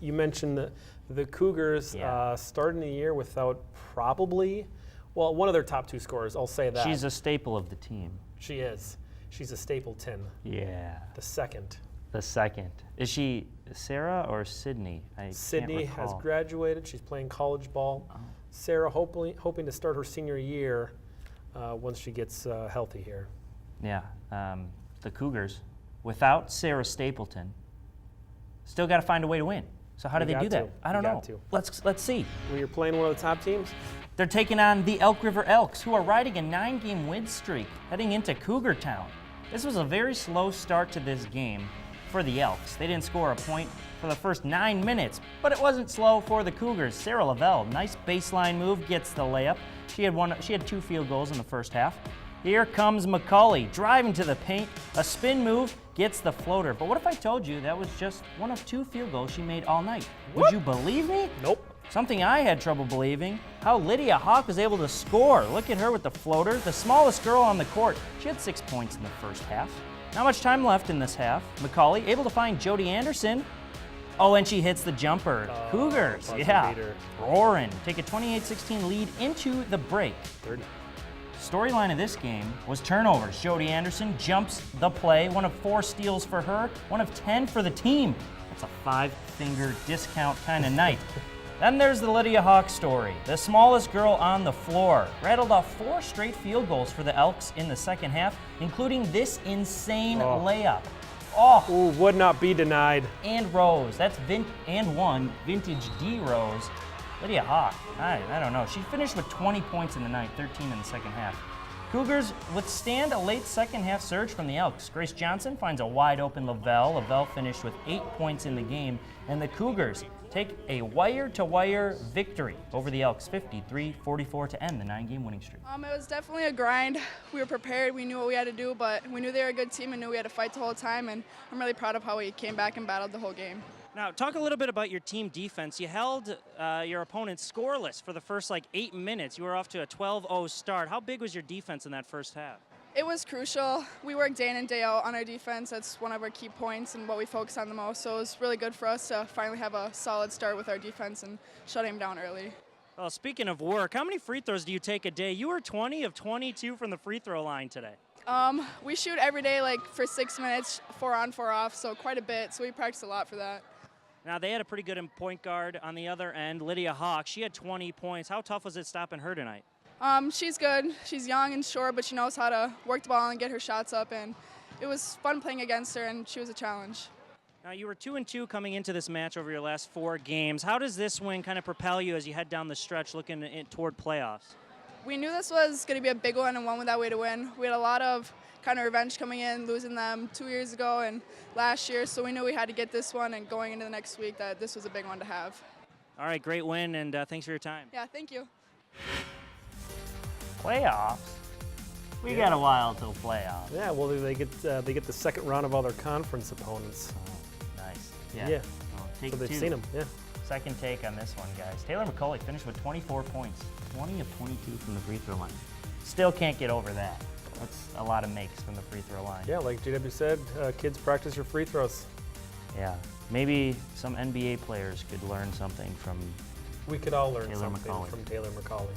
you mentioned the Cougars starting the year without probably, well, one of their top 2 scorers. I'll say that. She's a staple of the team. She is. She's a Stapleton. Yeah. The second. The second. Is she Sarah or Sydney? Sydney has graduated. She's playing college ball. Oh. Sarah hoping to start her senior year once she gets healthy here. Yeah. The Cougars, without Sarah Stapleton, still got to find a way to win. So how do they do that? I don't know. Let's see. Well, you're playing one of the top teams? They're taking on the Elk River Elks, who are riding a 9-game win streak heading into Cougar Town. This was a very slow start to this game for the Elks. They didn't score a point for the first 9 minutes, but it wasn't slow for the Cougars. Sarah Lavelle, nice baseline move, gets the layup. She had 2 field goals in the first half. Here comes McAulay, driving to the paint, a spin move, gets the floater. But what if I told you that was just one of 2 field goals she made all night? Would you believe me? Nope. Something I had trouble believing, how Lydia Hawk was able to score. Look at her with the floater, the smallest girl on the court. She had 6 points in the first half. Not much time left in this half. McAulay able to find Jody Anderson. Oh, and she hits the jumper. Cougars, roaring. Take a 28-16 lead into the break. 30. Storyline of this game was turnovers. Jody Anderson jumps the play, one of 4 steals for her, one of 10 for the team. That's a 5-finger discount kind of night. Then there's the Lydia Hawk story. The smallest girl on the floor rattled off 4 straight field goals for the Elks in the second half, including this insane layup. Ooh, would not be denied. And Rose, that's one vintage D Rose. Lydia Hawk, I don't know. She finished with 20 points in the night, 13 in the second half. Cougars withstand a late second half surge from the Elks. Grace Johnson finds a wide open Lavelle. Lavelle finished with 8 points in the game, and the Cougars take a wire-to-wire victory over the Elks, 53-44 to end the 9-game winning streak. It was definitely a grind. We were prepared, we knew what we had to do, but we knew they were a good team and knew we had to fight the whole time, and I'm really proud of how we came back and battled the whole game. Now, talk a little bit about your team defense. You held your opponent scoreless for the first 8 minutes. You were off to a 12-0 start. How big was your defense in that first half? It was crucial. We work day in and day out on our defense. That's one of our key points and what we focus on the most. So it was really good for us to finally have a solid start with our defense and shut him down early. Well, speaking of work, how many free throws do you take a day? You were 20 of 22 from the free throw line today. We shoot every day for 6 minutes, 4 on, 4 off, so quite a bit. So we practice a lot for that. Now, they had a pretty good point guard on the other end, Lydia Hawk. She had 20 points. How tough was it stopping her tonight? She's good. She's young and short, but she knows how to work the ball and get her shots up, and it was fun playing against her, and she was a challenge. Now, you were 2-2 coming into this match over your last 4 games. How does this win kind of propel you as you head down the stretch looking toward playoffs? We knew this was going to be a big one and one that way to win. We had a lot of kind of revenge coming in, losing them 2 years ago and last year, so we knew we had to get this one, and going into the next week that this was a big one to have. All right, great win, and thanks for your time. Yeah, thank you. Playoffs? We got a while till playoffs. Yeah, well, they get the second round of all their conference opponents. Oh, nice. Yeah. Well, take so they've 2. seen them, yeah. Second take on this one, guys. Taylor McAulay finished with 24 points, 20 of 22 from the free throw line. Still can't get over that. That's a lot of makes from the free throw line. Yeah, like JW said, kids, practice your free throws. Yeah, maybe some NBA players could learn something from We could all learn Taylor something McAulay. from Taylor McAulay.